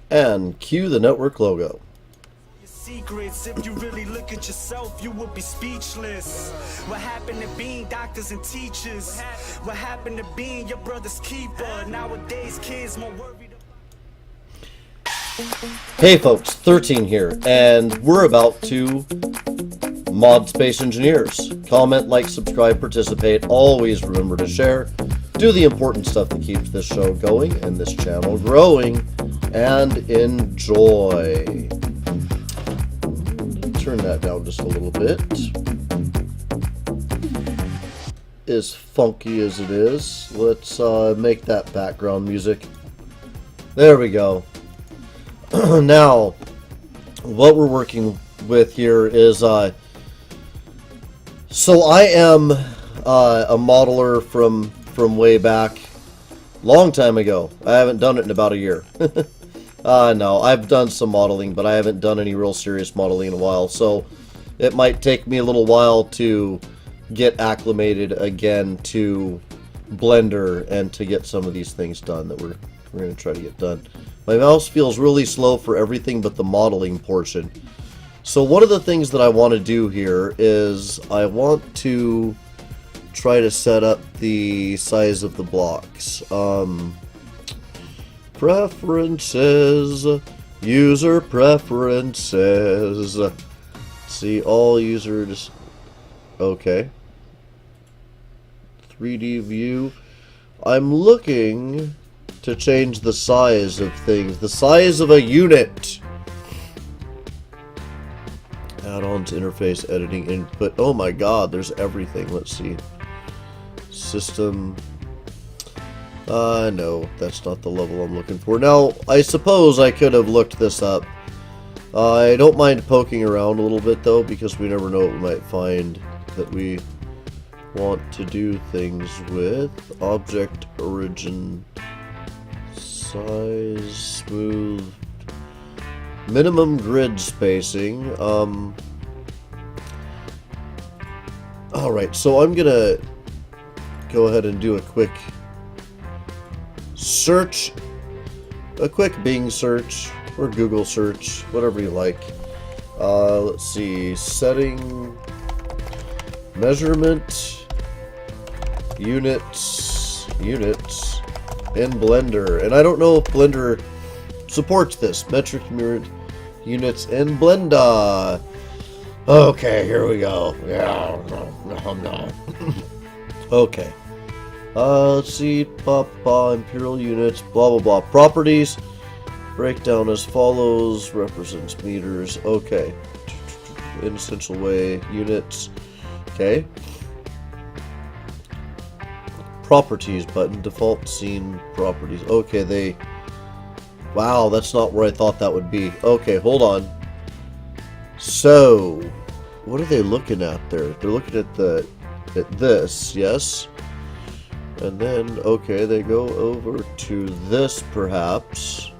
And cue the network logo. Secrets, if you really look at yourself, you would be speechless. What happened to being doctors and teachers? What happened to being your brother's keeper? Nowadays, kids more worried. Hey folks, 13 here, and we're about to mod Space Engineers. Comment, like, subscribe, participate. Always remember to share. Do the important stuff that keeps this show going and this channel growing. And enjoy. Turn that down just a little bit. As funky as it is, let's make that background music. There we go. Now, what we're working with here is, so I am a modeler from way back, long time ago. I haven't done it in about a year. No, I've done some modeling, but I haven't done any real serious modeling in a while, so it might take me a little while to get acclimated again to Blender and to get some of these things done that we're going to try to get done. My mouse feels really slow for everything but the modeling portion. So one of the things that I want to do here is I want to try to set up the size of the blocks. Preferences, user preferences. See all users. Okay. 3D view. I'm looking to change the size of things. The size of a unit. Add-ons, interface, editing, input. Oh my god, there's everything. Let's see. System. No, that's not the level I'm looking for. Now, I suppose I could have looked this up. I don't mind poking around a little bit, though, because we never know what we might find that we want to do things with. Object origin, size, smooth, minimum grid spacing. Alright, so I'm gonna go ahead and do a quick search, a quick Bing search or Google search, whatever you like. Let's see, setting, measurement, units in Blender, and I don't know if Blender supports this. Metric units in Blender. Okay, here we go. Yeah, no. Okay. Let's see, imperial units, blah blah blah. Properties, breakdown as follows, represents meters. Okay. In essential way, units. Okay. Properties button, default scene properties. Okay, wow, that's not where I thought that would be. Okay, hold on. So, what are they looking at there? They're looking at this, yes. And then, okay, they go over to this, perhaps.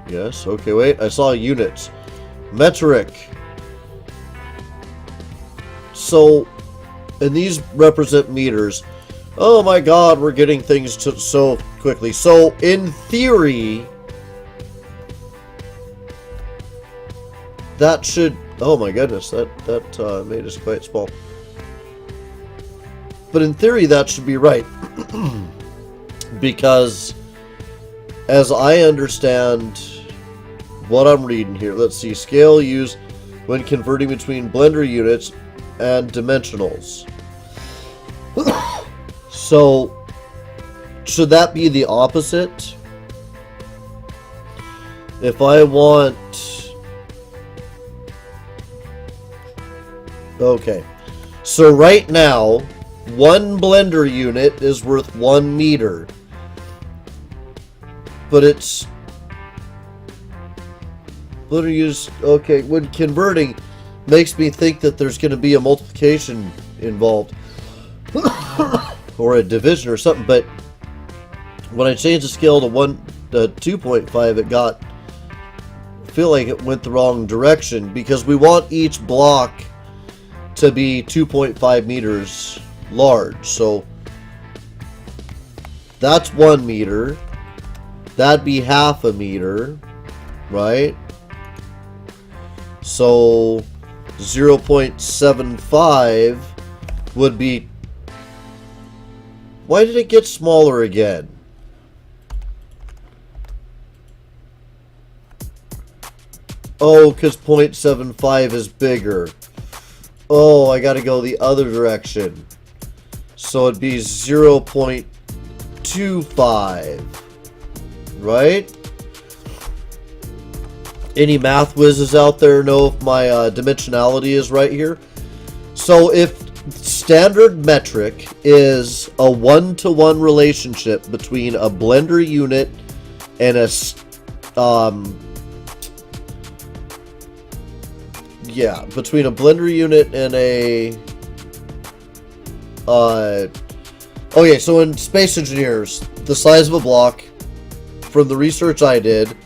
Yes, okay, wait, I saw units. Metric. So, and these represent meters. Oh my god, we're getting things so quickly. So, in theory, that should... Oh my goodness, that made us quite small. But in theory, that should be right. Because, as I understand what I'm reading here, let's see, scale used when converting between Blender units and dimensionals. So, should that be the opposite? If I want... Okay. So right now, one Blender unit is worth 1 meter. But it's... Blender use... Okay, when converting, makes me think that there's going to be a multiplication involved. Or a division or something, but when I changed the scale to 2.5, it got... I feel like it went the wrong direction, because we want each block to be 2.5 meters large. So that's 1 meter. That'd be half a meter. right? So 0.75 would be... Why did it get smaller again? Oh, because 0.75 is bigger. Oh, I gotta go the other direction. So it'd be 0.25. Right? Any math whizzes out there know if my dimensionality is right here? So if standard metric is a 1-to-1 relationship between a blender unit and a between a blender unit and a okay, so in Space Engineers, the size of a block, from the research I did,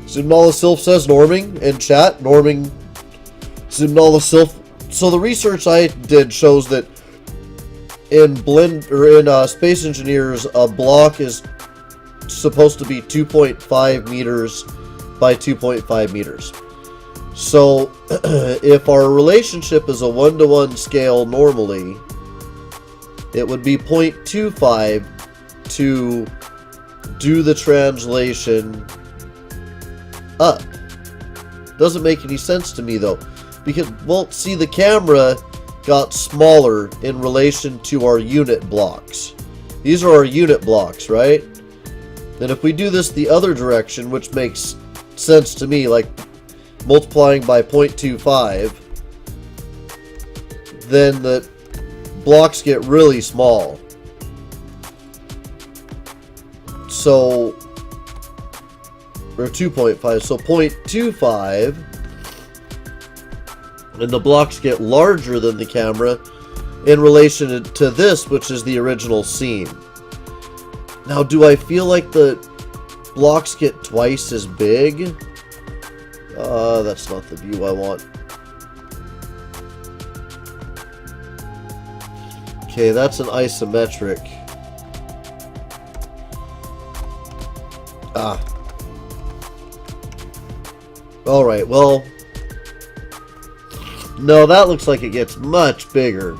Zimnala Sylph says norming in chat, norming Zimnala Sylph. So the research I did shows that in Space Engineers, a block is supposed to be 2.5 meters by 2.5 meters. So if our relationship is a 1-to-1 scale normally, it would be 0.25 to do the translation up. Doesn't make any sense to me though, because, well, see, the camera got smaller in relation to our unit blocks. These are our unit blocks, right? And if we do this the other direction, which makes sense to me, like multiplying by 0.25, then the blocks get really small. So, or 2.5, so 0.25, and the blocks get larger than the camera in relation to this, which is the original scene. Now, do I feel like the blocks get twice as big? That's not the view I want. Okay, that's an isometric. Alright, well... No, that looks like it gets much bigger.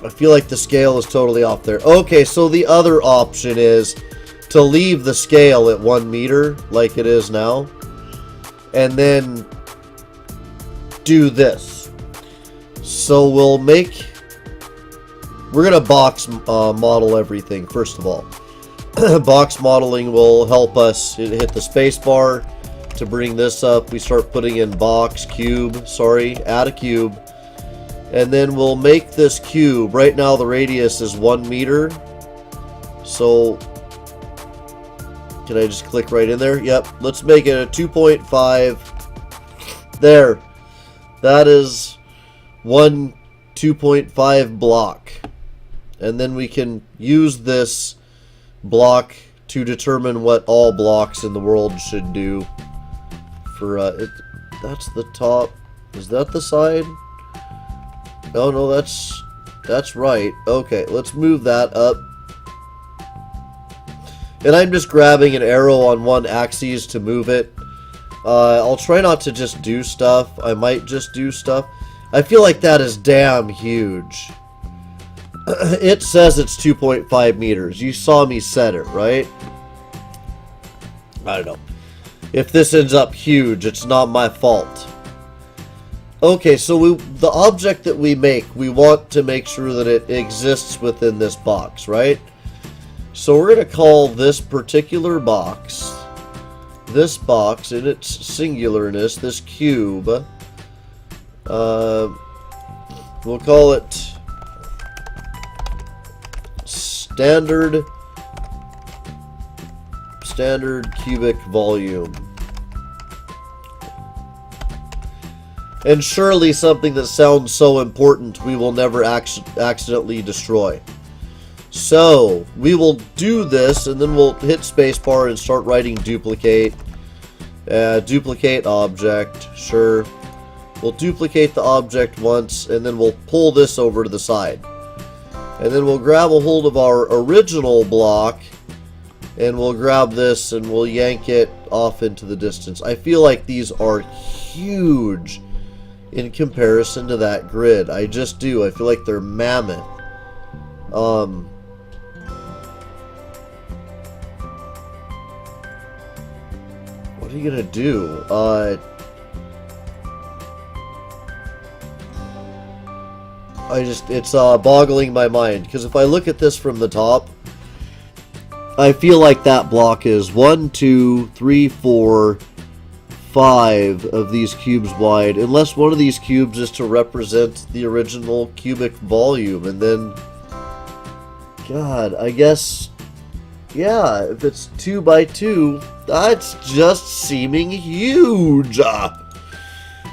I feel like the scale is totally off there. Okay, so the other option is to leave the scale at 1 meter, like it is now. And then do this. So we'll make... We're going to box model everything, first of all. Box modeling will help us hit the space bar to bring this up. We start putting in add a cube. And then we'll make this cube. Right now the radius is 1 meter. So, can I just click right in there? Yep, let's make it a 2.5. There. That is one 2.5 block. And then we can use this block to determine what all blocks in the world should do. For that's the top. Is that the side? Oh no, that's right. Okay, let's move that up. And I'm just grabbing an arrow on one axis to move it. I'll try not to just do stuff. I might just do stuff. I feel like that is damn huge. It says it's 2.5 meters. You saw me set it, right? I don't know. If this ends up huge, it's not my fault. Okay, so the object that we make, we want to make sure that it exists within this box, right? So we're going to call this particular box, in its singularness, this cube, we'll call it standard cubic volume. And surely something that sounds so important we will never accidentally destroy. So, we will do this, and then we'll hit spacebar and start writing duplicate. Duplicate object, sure. We'll duplicate the object once, and then we'll pull this over to the side. And then we'll grab a hold of our original block, And we'll grab this and we'll yank it off into the distance. I feel like these are huge in comparison to that grid. I just do. I feel like they're mammoth. What are you gonna do? It's boggling my mind, because if I look at this from the top, I feel like that block is 1, 2, 3, 4, 5 of these cubes wide, unless one of these cubes is to represent the original cubic volume, and then, God, I guess, yeah, if it's 2 by 2, that's just seeming huge.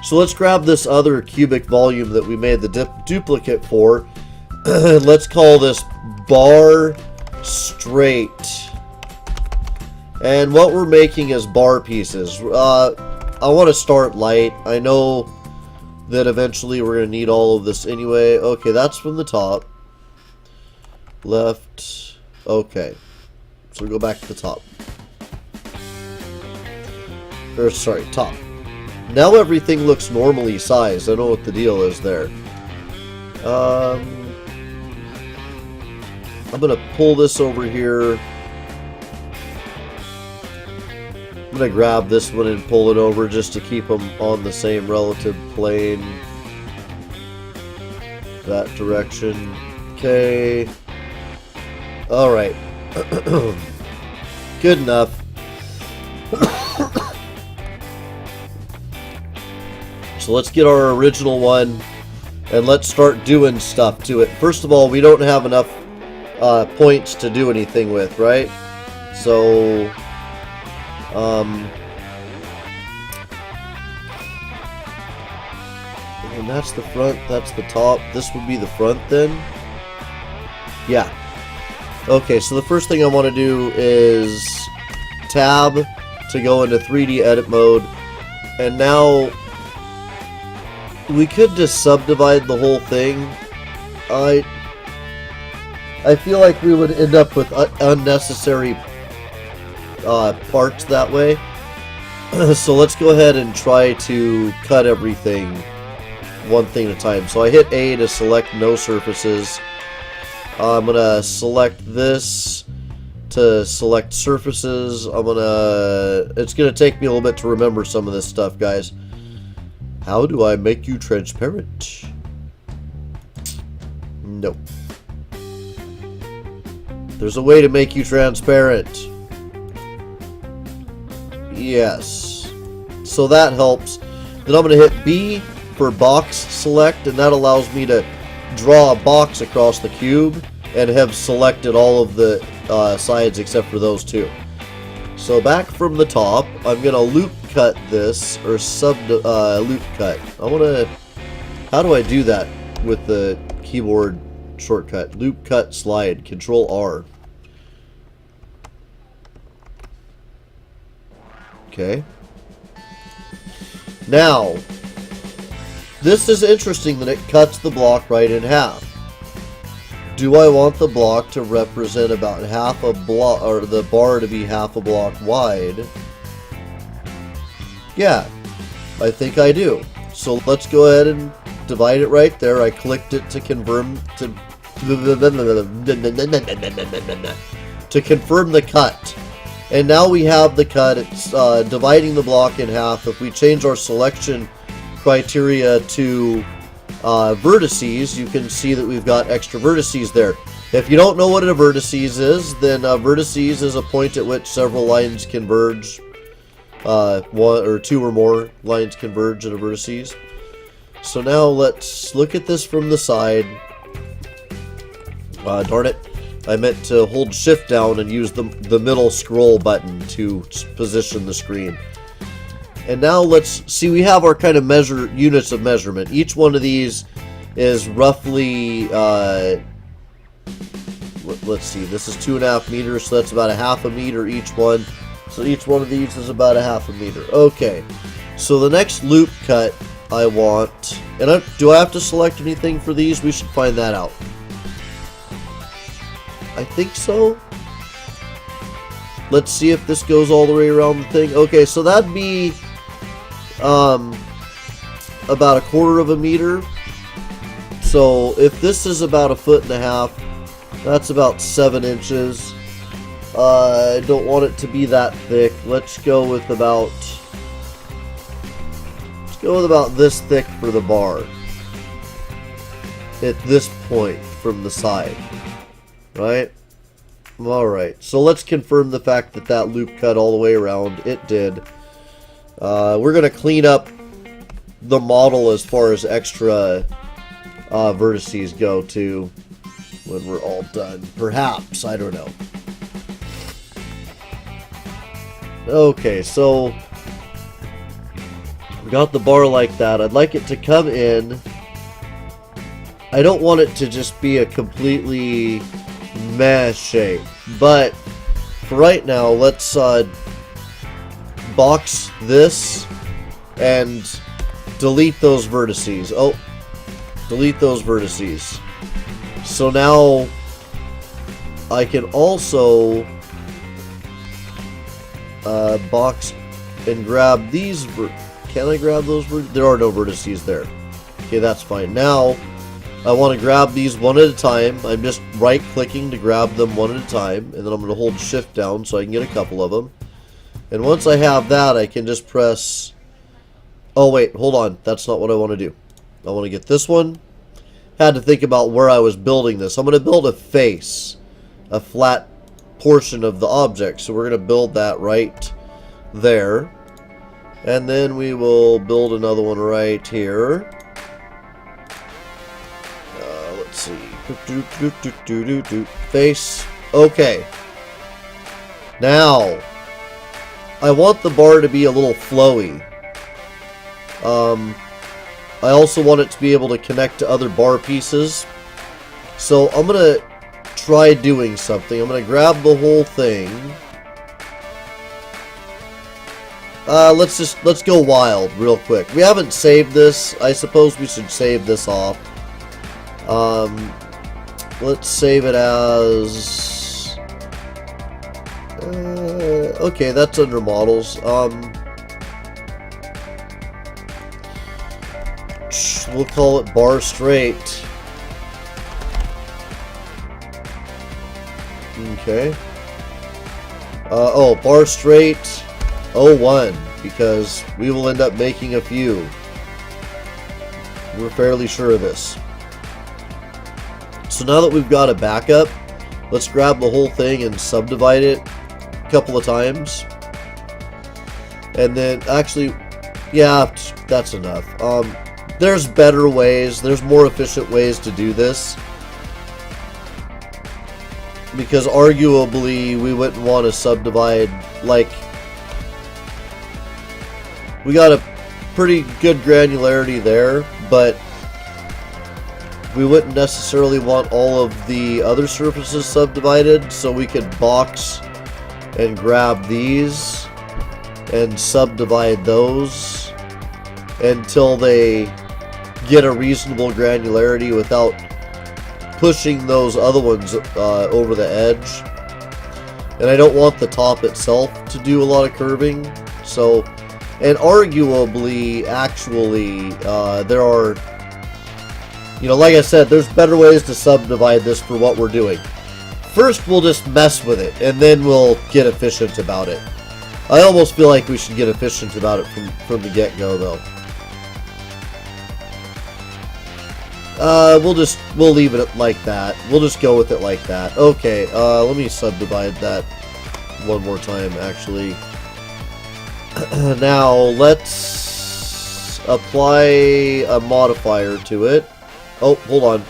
So let's grab this other cubic volume that we made the duplicate for, and let's call this bar straight. And what we're making is bar pieces. I want to start light. I know that eventually we're going to need all of this anyway. Okay, that's from the top. Left. Okay. So we go back to the top. Or, sorry, top. Now everything looks normally sized. I know what the deal is there. I'm going to pull this over here. I'm going to grab this one and pull it over just to keep them on the same relative plane. That direction. Okay. Alright. Good enough. So let's get our original one and let's start doing stuff to it. First of all, we don't have enough points to do anything with, right? So and that's the front, that's the top. This would be the front then? Yeah. Okay, so the first thing I want to do is tab to go into 3D edit mode. And now we could just subdivide the whole thing. I feel like we would end up with unnecessary parts that way. So let's go ahead and try to cut everything one thing at a time. So I hit A to select no surfaces. I'm gonna select this to select surfaces. It's gonna take me a little bit to remember some of this stuff, guys. How do I make you transparent? No. There's a way to make you transparent. Yes. So that helps. Then I'm going to hit B for box select, and that allows me to draw a box across the cube and have selected all of the sides except for those two. So back from the top, I'm going to loop cut this, or loop cut. How do I do that with the keyboard shortcut? Loop cut slide, Control R. Okay. Now, this is interesting that it cuts the block right in half. Do I want the block to represent about half a block, or the bar to be half a block wide? Yeah, I think I do. So let's go ahead and divide it right there. I clicked it to confirm to confirm the cut. And now we have the cut. It's dividing the block in half. If we change our selection criteria to vertices, you can see that we've got extra vertices there. If you don't know what a vertices is, then vertices is a point at which several lines converge. One or two or more lines converge at a vertices. So now let's look at this from the side. Darn it. I meant to hold shift down and use the middle scroll button to position the screen. And now let's see, we have our kind of units of measurement. Each one of these is roughly, let's see, this is 2.5 meters, so that's about 1/2 meter each one. So each one of these is about 1/2 meter. Okay, so the next loop cut I want, and do I have to select anything for these? We should find that out. I think so. let's see if this goes all the way around the thing. Okay, so that'd be about 1/4 of a meter. So if this is about 1.5 feet, that's about 7 inches. I don't want it to be that thick. Let's go with about this thick for the bar at this point from the side, right? Alright, so let's confirm the fact that that loop cut all the way around. It did. We're going to clean up the model as far as extra vertices go too when we're all done. Perhaps, I don't know. Okay, so we got the bar like that. I'd like it to come in. I don't want it to just be a completely meh shape, but for right now, let's box this and delete those vertices. Oh, delete those vertices. So now I can also box and grab these. Can I grab those? There are no vertices there. Okay, that's fine. Now I want to grab these one at a time. I'm just right clicking to grab them one at a time, and then I'm going to hold shift down so I can get a couple of them. And once I have that, I can just press... Oh wait, hold on. That's not what I want to do. I want to get this one. Had to think about where I was building this. I'm going to build a face, a flat portion of the object. So we're going to build that right there. And then we will build another one right here. Let's see. Face. Okay. Now, I want the bar to be a little flowy. I also want it to be able to connect to other bar pieces. So I'm going to try doing something. I'm going to grab the whole thing. Let's go wild real quick. We haven't saved this. I suppose we should save this off. Let's save it as... okay, that's under models. We'll call it bar straight. Okay. Oh, bar straight 01, because we will end up making a few. We're fairly sure of this. So now that we've got a backup, let's grab the whole thing and subdivide it a couple of times. And then, actually, yeah, that's enough. There's better ways, there's more efficient ways to do this. Because arguably, we wouldn't want to subdivide, like... We got a pretty good granularity there, but we wouldn't necessarily want all of the other surfaces subdivided, so we could box and grab these and subdivide those until they get a reasonable granularity without pushing those other ones over the edge. And I don't want the top itself to do a lot of curving, so... And arguably, actually, there are, you know, like I said, there's better ways to subdivide this for what we're doing. First, we'll just mess with it, and then we'll get efficient about it. I almost feel like we should get efficient about it from the get-go, though. We'll leave it like that. We'll just go with it like that. Okay, let me subdivide that one more time, actually. Now, let's apply a modifier to it. Oh, hold on.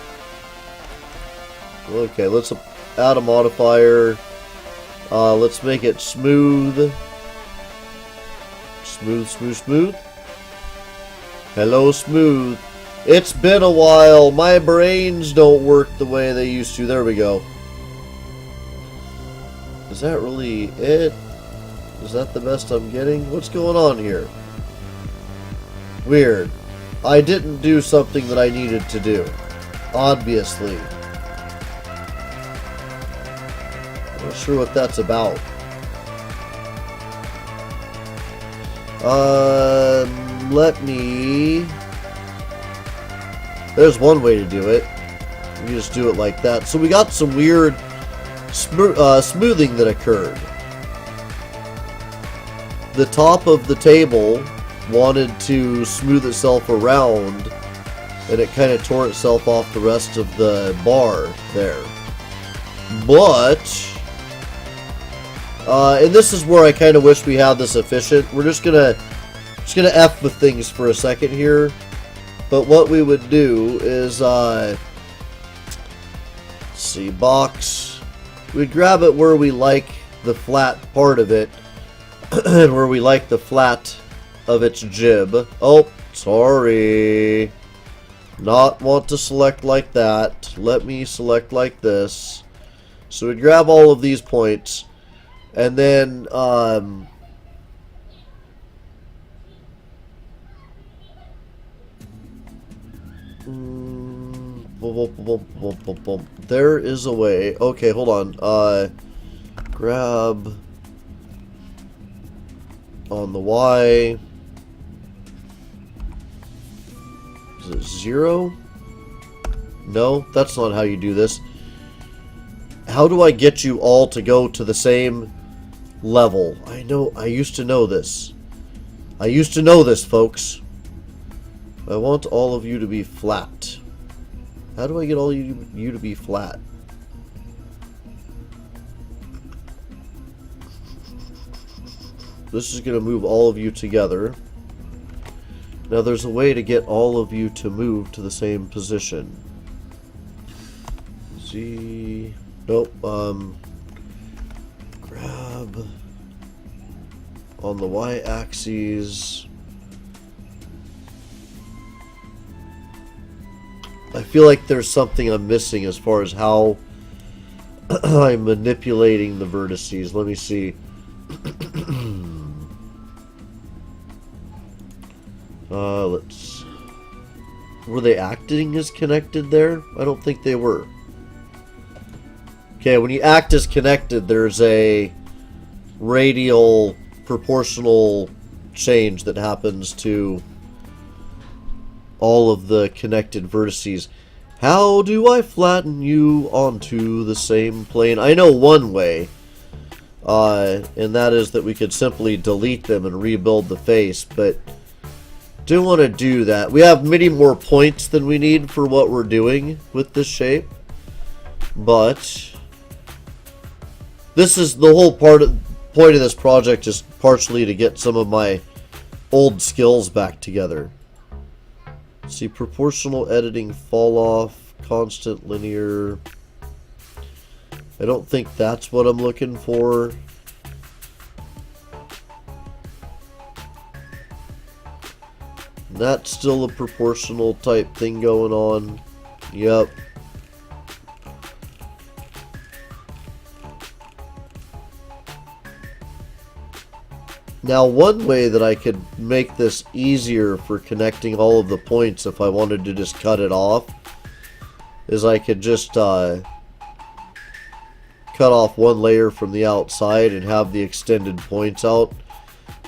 Okay, let's add a modifier. Let's make it smooth. Smooth, smooth, smooth. Hello, smooth. It's been a while. My brains don't work the way they used to. There we go. Is that really it? Is that the best I'm getting? What's going on here? Weird. I didn't do something that I needed to do. Obviously. Not sure what that's about. Let me... There's one way to do it. You just do it like that. So we got some weird smoothing that occurred. The top of the table wanted to smooth itself around, and it kind of tore itself off the rest of the bar there. But, and this is where I kind of wish we had this efficient. We're just gonna F with things for a second here. But what we would do is, let's see, box. We'd grab it where we like the flat part of it, and where we like the flat of its jib. Oh, sorry. Not want to select like that. Let me select like this. So we'd grab all of these points, and then, there is a way. Okay, hold on. Grab on the Y. Is it 0? No, that's not how you do this. How do I get you all to go to the same level? I know, I used to know this. I used to know this, folks. I want all of you to be flat. How do I get all you to be flat? This is going to move all of you together. Now there's a way to get all of you to move to the same position. Z... Nope, grab on the Y-axis. I feel like there's something I'm missing as far as how I'm manipulating the vertices. Let me see. Let's... Were they acting as connected there? I don't think they were. Okay, when you act as connected, there's a radial proportional change that happens to all of the connected vertices. How do I flatten you onto the same plane? I know one way, and that is that we could simply delete them and rebuild the face, but don't want to do that. We have many more points than we need for what we're doing with this shape, but this is the whole point of this project, is partially to get some of my old skills back together. See, proportional editing, fall off, constant linear. I don't think that's what I'm looking for. That's still a proportional type thing going on. Yep. Now, one way that I could make this easier for connecting all of the points if I wanted to just cut it off is I could just cut off one layer from the outside and have the extended points out,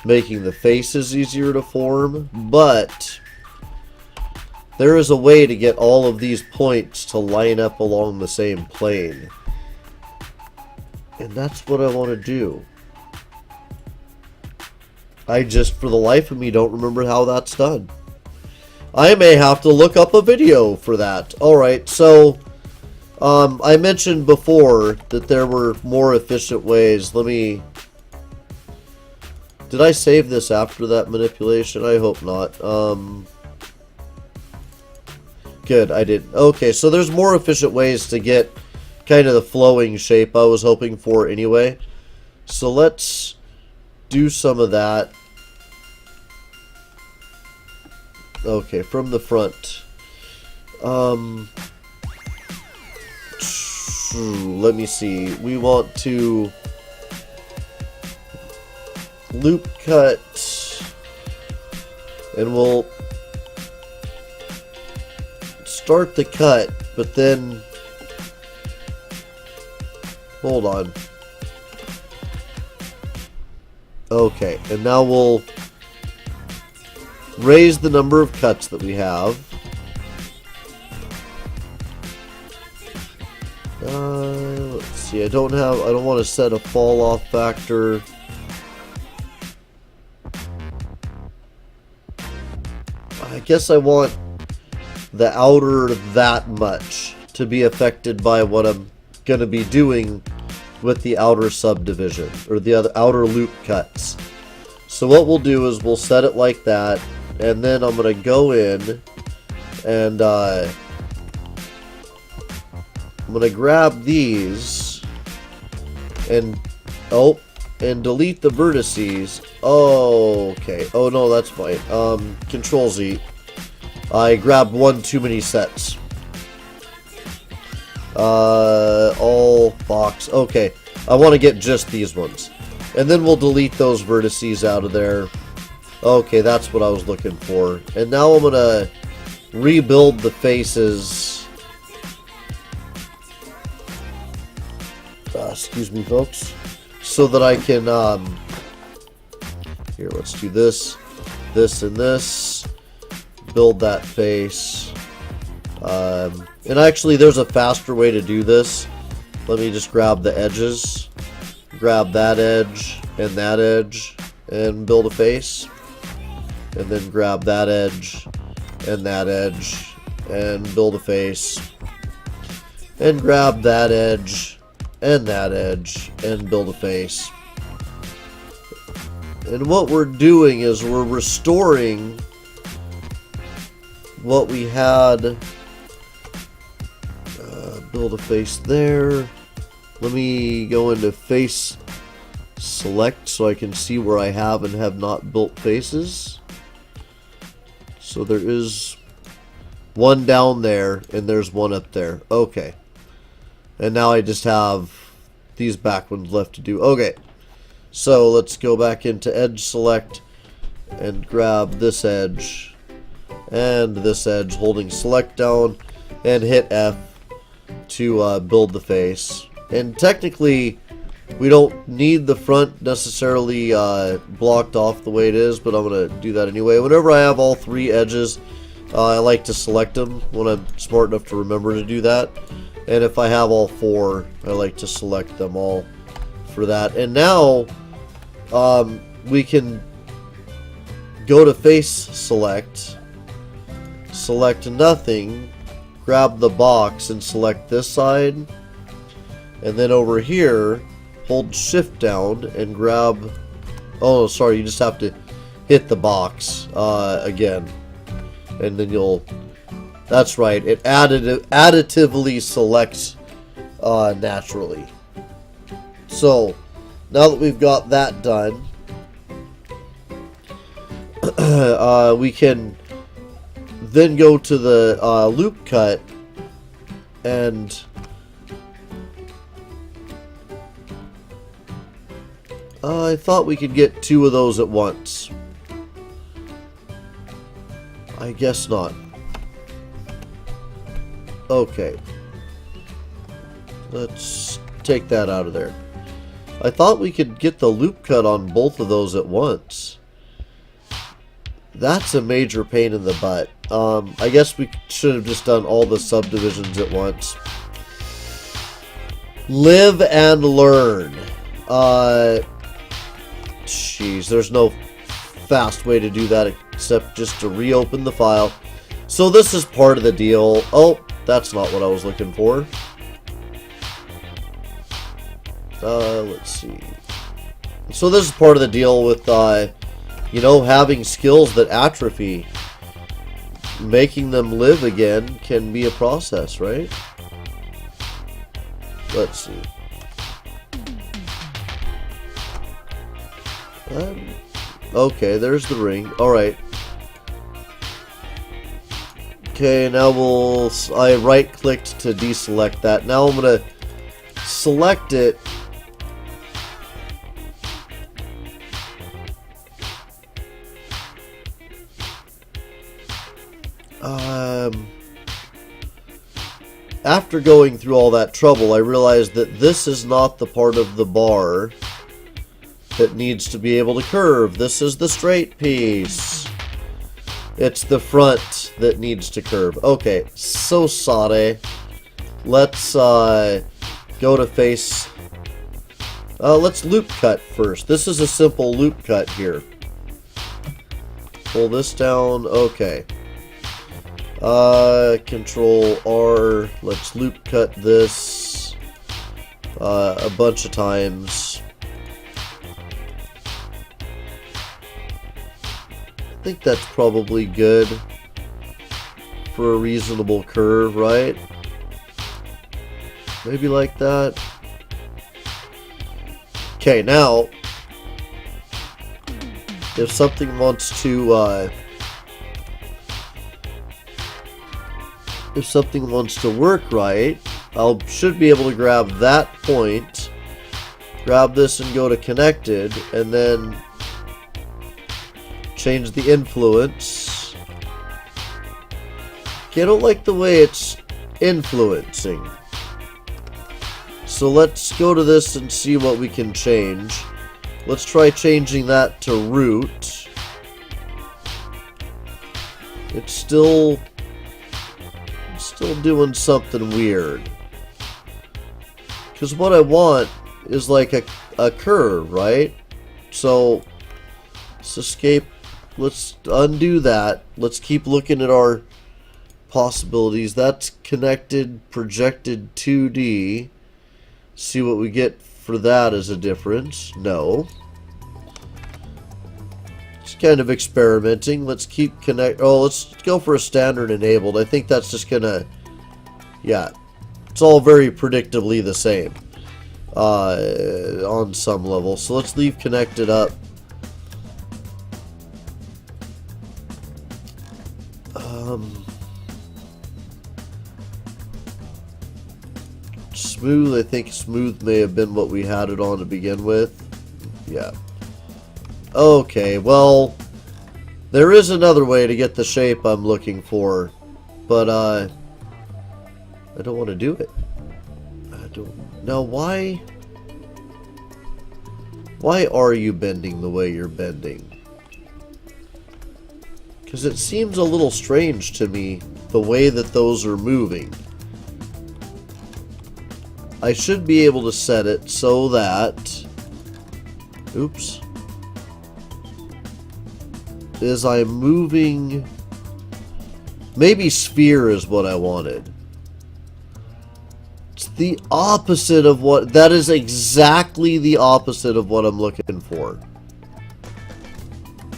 making the faces easier to form. But there is a way to get all of these points to line up along the same plane, and that's what I want to do. I just, for the life of me, don't remember how that's done. I may have to look up a video for that. Alright, so I mentioned before that there were more efficient ways. Let me... Did I save this after that manipulation? I hope not. Good, I did. Okay, so there's more efficient ways to get kind of the flowing shape I was hoping for anyway. So let's do some of that. Okay, from the front. Let me see. We want to loop cut, and we'll start the cut, but then hold on. Okay, and now we'll raise the number of cuts that we have. Let's see. I don't want to set a fall off factor. I guess I want the outer that much to be affected by what I'm going to be doing with the outer subdivision, or the other outer loop cuts. So what we'll do is we'll set it like that, and then I'm going to go in and I'm going to grab these and delete the vertices. Oh, okay. Oh no, that's fine. Control Z. I grabbed one too many sets. All box. Okay. I want to get just these ones. And then we'll delete those vertices out of there. Okay, that's what I was looking for. And now I'm going to rebuild the faces. Excuse me, folks. So that I can, here, let's do this, this, and this. Build that face. And actually, there's a faster way to do this. Let me just grab the edges. Grab that edge, and build a face. And then grab that edge, and build a face. And grab that edge, and build a face. And what we're doing is we're restoring what we had. Build a face there. Let me go into face select so I can see where I have and have not built faces. So there is one down there and there's one up there. Okay. And now I just have these back ones left to do. Okay. So let's go back into edge select and grab this edge and this edge, holding select down and hit F to build the face. And technically we don't need the front necessarily blocked off the way it is, but I'm going to do that anyway. Whenever I have all three edges, I like to select them when I'm smart enough to remember to do that. And if I have all four, I like to select them all for that. And now we can go to face select, select nothing, grab the box and select this side, and then over here hold shift down and grab, oh sorry, you just have to hit the box again, and then you'll, that's right, it additively selects naturally. So now that we've got that done, we can then go to the loop cut and I thought we could get two of those at once. I guess not. Okay. Let's take that out of there. I thought we could get the loop cut on both of those at once. That's a major pain in the butt. I guess we should have just done all the subdivisions at once. Live and learn. Jeez, there's no fast way to do that except just to reopen the file. So this is part of the deal. Oh, that's not what I was looking for. Let's see. So this is part of the deal with, you know, having skills that atrophy. Making them live again can be a process, right? Let's see. Okay, there's the ring. Alright. Okay, now I right clicked to deselect that. Now I'm going to select it. After going through all that trouble, I realized that this is not the part of the bar that needs to be able to curve. This is the straight piece. It's the front that needs to curve. Okay, so sorry. Let's go to face. Let's loop cut first. This is a simple loop cut here. Pull this down. Okay. Control R. Let's loop cut this a bunch of times. I think that's probably good for a reasonable curve, right? Maybe like that. Okay, now if something wants to work right, I should be able to grab that point, grab this and go to connected, and then change the influence. Okay, I don't like the way it's influencing. So let's go to this and see what we can change. Let's try changing that to root. It's still doing something weird. Because what I want is like a curve, right? So let's escape. Let's undo that. Let's keep looking at our possibilities. That's connected, projected 2D. See what we get for that as a difference. No. Just kind of experimenting. Let's keep connect. Oh, let's go for a standard enabled. I think that's just gonna. Yeah, it's all very predictably the same on some level. So let's leave connected up. Smooth, I think smooth may have been what we had it on to begin with. Yeah. Okay, well, there is another way to get the shape I'm looking for, but I don't want to do it. I don't. Now, why are you bending the way you're bending? Because it seems a little strange to me, the way that those are moving. I should be able to set it so that, oops, as I'm moving, maybe sphere is what I wanted. It's the opposite of what, that is exactly the opposite of what I'm looking for.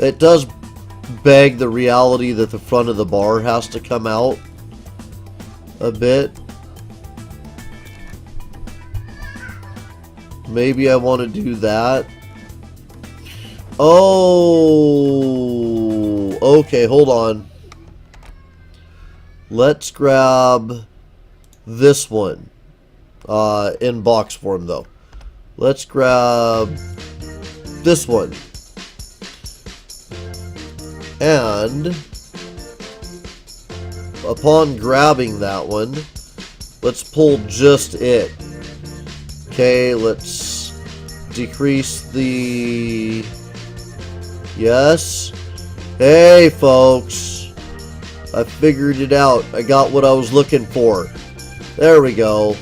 It does beg the reality that the front of the bar has to come out a bit. Maybe I want to do that. Oh, okay, hold on. Let's grab this one. In box form, though. Let's grab this one. And upon grabbing that one, let's pull just it. Okay, let's decrease the... Yes. Hey, folks. I figured it out. I got what I was looking for. There we go.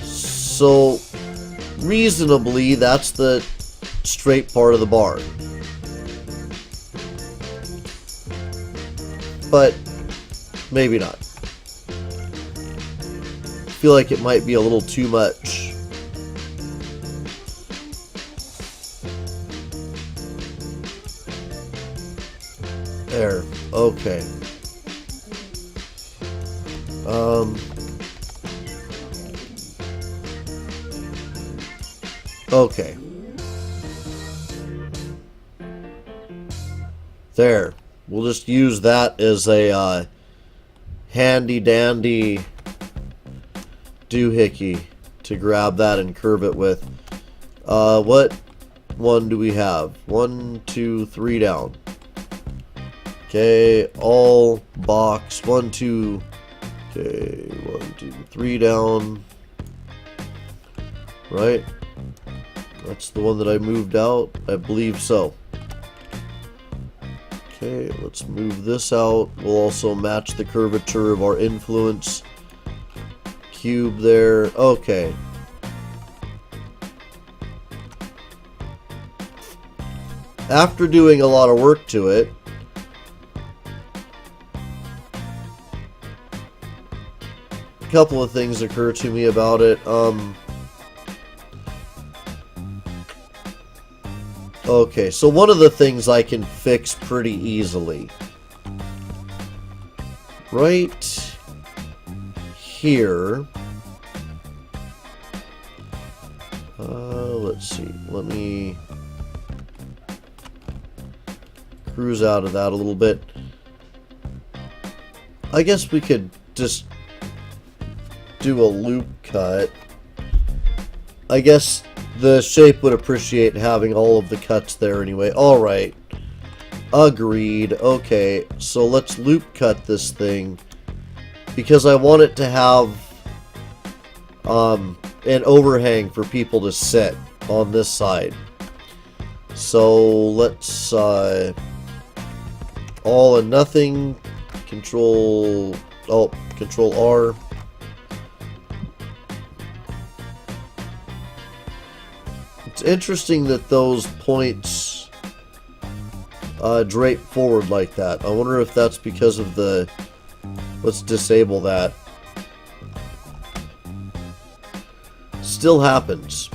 So, reasonably, that's the straight part of the bar. But, maybe not. I feel like it might be a little too much. There. Okay. Okay. There. We'll just use that as a handy dandy doohickey to grab that and curve it with. What one do we have? 1, 2, 3 down. Okay, all box. 1, 2. Okay, 1, 2, 3 down. Right? That's the one that I moved out. I believe so. Okay, let's move this out. We'll also match the curvature of our influence cube there. Okay. After doing a lot of work to it, a couple of things occur to me about it. Okay, so one of the things I can fix pretty easily. Right here. Let's see. Let me cruise out of that a little bit. I guess we could just do a loop cut. I guess the shape would appreciate having all of the cuts there anyway. Alright. Agreed. Okay, so let's loop cut this thing. Because I want it to have an overhang for people to sit on this side. So let's all and nothing. Control R. It's interesting that those points drape forward like that. I wonder if that's because of the... Let's disable that. Still happens.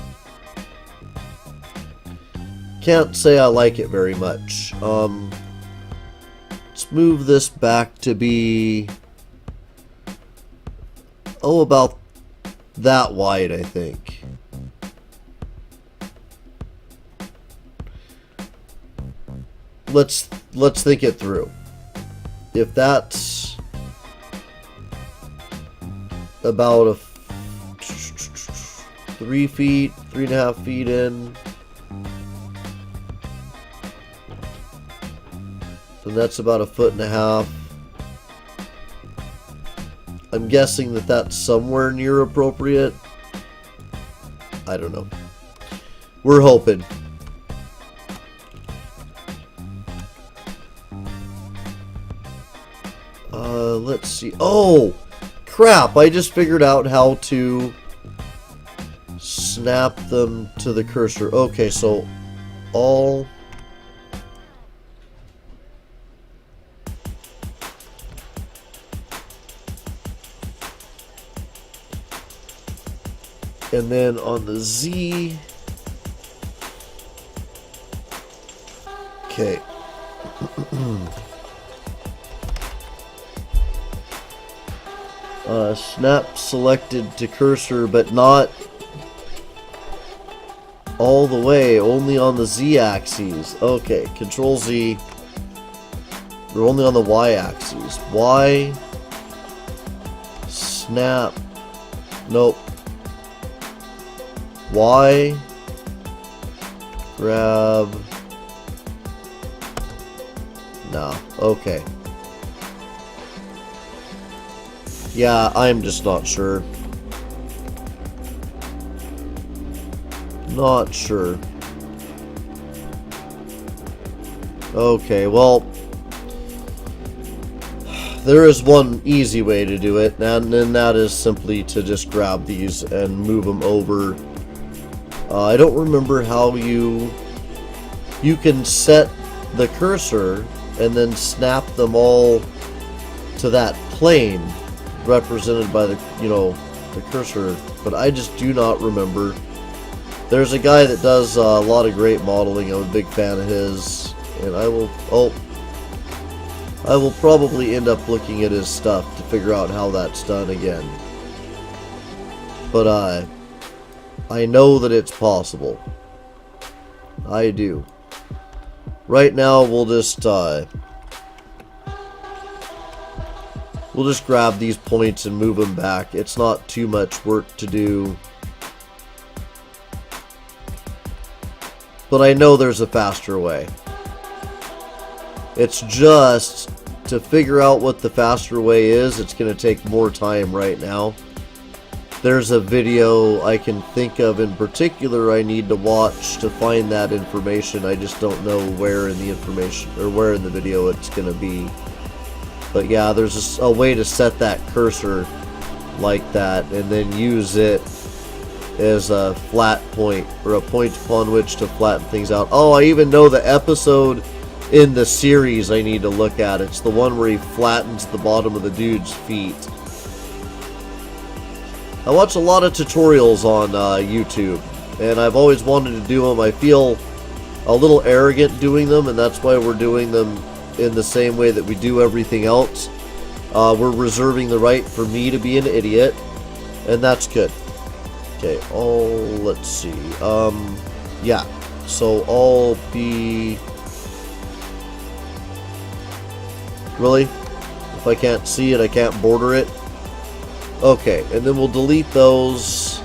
Can't say I like it very much. Let's move this back to be... Oh, about that wide, I think. Let's think it through. If that's about a 3 feet, 3.5 feet in, then that's about 1.5 feet. I'm guessing that that's somewhere near appropriate. I don't know. We're hoping. Let's see. Oh, crap. I just figured out how to snap them to the cursor. Okay, so all... And then on the Z... Okay. Snap selected to cursor, but not all the way, only on the Z axis. Okay, Control Z. We're only on the Y axis. Y. Snap. Nope. Y. Grab. Nah. Okay. Yeah, I'm just not sure. Not sure. Okay, well, there is one easy way to do it, and that is simply to just grab these and move them over. I don't remember how you can set the cursor and then snap them all to that plane represented by the, the cursor, but I just do not remember. There's a guy that does a lot of great modeling. I'm a big fan of his, and I will probably end up looking at his stuff to figure out how that's done again. But I know that it's possible. I do. Right now we'll just grab these points and move them back. It's not too much work to do. But I know there's a faster way. It's just to figure out what the faster way is, it's going to take more time right now. there's a video I can think of in particular I need to watch to find that information. I just don't know where in the information or where in the video it's going to be. But yeah, there's a way to set that cursor like that and then use it as a flat point or a point upon which to flatten things out. Oh, I even know the episode in the series I need to look at. It's the one where he flattens the bottom of the dude's feet. I watch a lot of tutorials on YouTube, and I've always wanted to do them. I feel a little arrogant doing them, and that's why we're doing them in the same way that we do everything else. We're reserving the right for me to be an idiot, and that's good. Okay, let's see. Yeah, so I'll be... Really? If I can't see it, I can't border it? Okay, and then we'll delete those.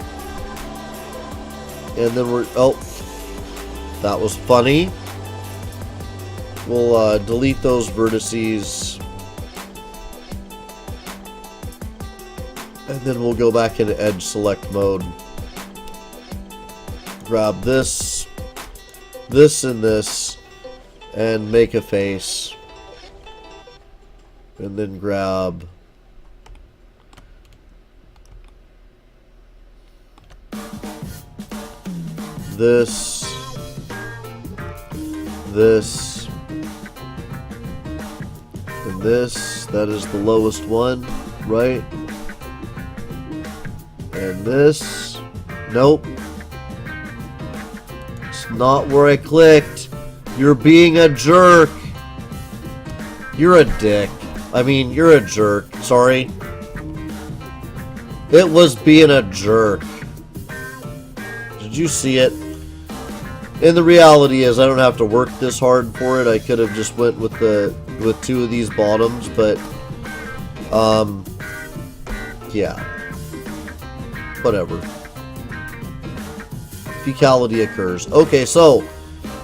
And then we're... Oh, that was funny. We'll delete those vertices. And then we'll go back into edge select mode. Grab this, this, and this, and make a face. And then grab this, this, and this. That is the lowest one, right? And this. Nope. It's not where I clicked. You're being a jerk. You're a dick. I mean, you're a jerk. Sorry. It was being a jerk. Did you see it? And the reality is I don't have to work this hard for it. I could have just went with two of these bottoms, but yeah. Whatever. Fecality occurs. Okay, so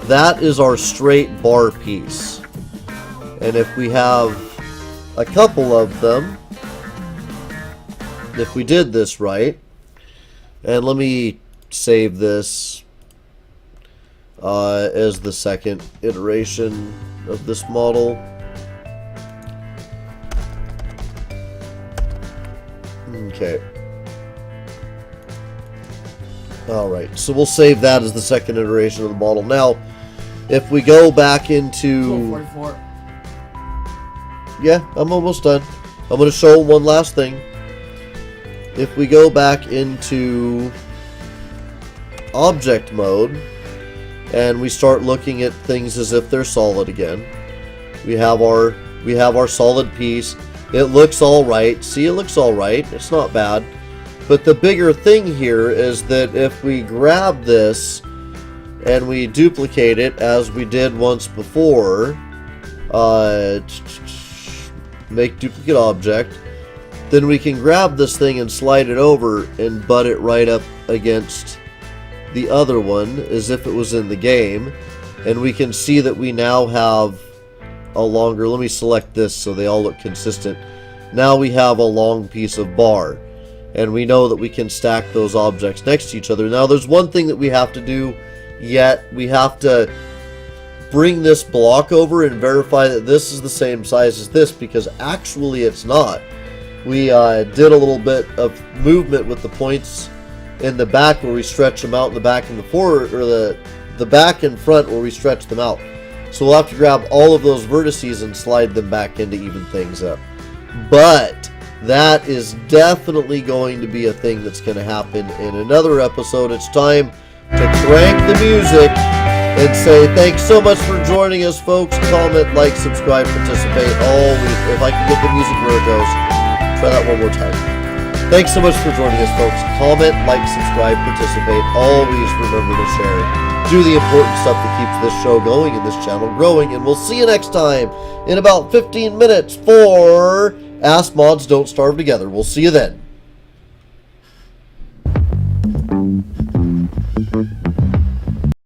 that is our straight bar piece. And if we have a couple of them, if we did this right, and let me save this as the second iteration of this model. Okay. Alright, so we'll save that as the second iteration of the model. Now, if we go back into... 44. Yeah, I'm almost done. I'm going to show one last thing. If we go back into object mode and we start looking at things as if they're solid again, we have our solid piece. It looks all right. See, it looks all right. It's not bad. But the bigger thing here is that if we grab this and we duplicate it as we did once before, make duplicate object, then we can grab this thing and slide it over and butt it right up against the other one as if it was in the game, and we can see that we now have a longer... Let me select this so they all look consistent. Now we have a long piece of bar, and we know that we can stack those objects next to each other. Now there's one thing that we have to do yet. We have to bring this block over and verify that this is the same size as this, because actually it's not. We did a little bit of movement with the points in the back where we stretch them out, in the back and the forward, or the back and front where we stretch them out. So we'll have to grab all of those vertices and slide them back in to even things up. But that is definitely going to be a thing that's going to happen in another episode. It's time to crank the music and say thanks so much for joining us, folks. Comment, like, subscribe, participate. Always, if I can get the music where it goes, try that one more time. Thanks so much for joining us, folks. Comment, like, subscribe, participate. Always remember to share. Do the important stuff that keeps this show going and this channel growing. And we'll see you next time in about 15 minutes for Ask Mods Don't Starve Together. We'll see you then.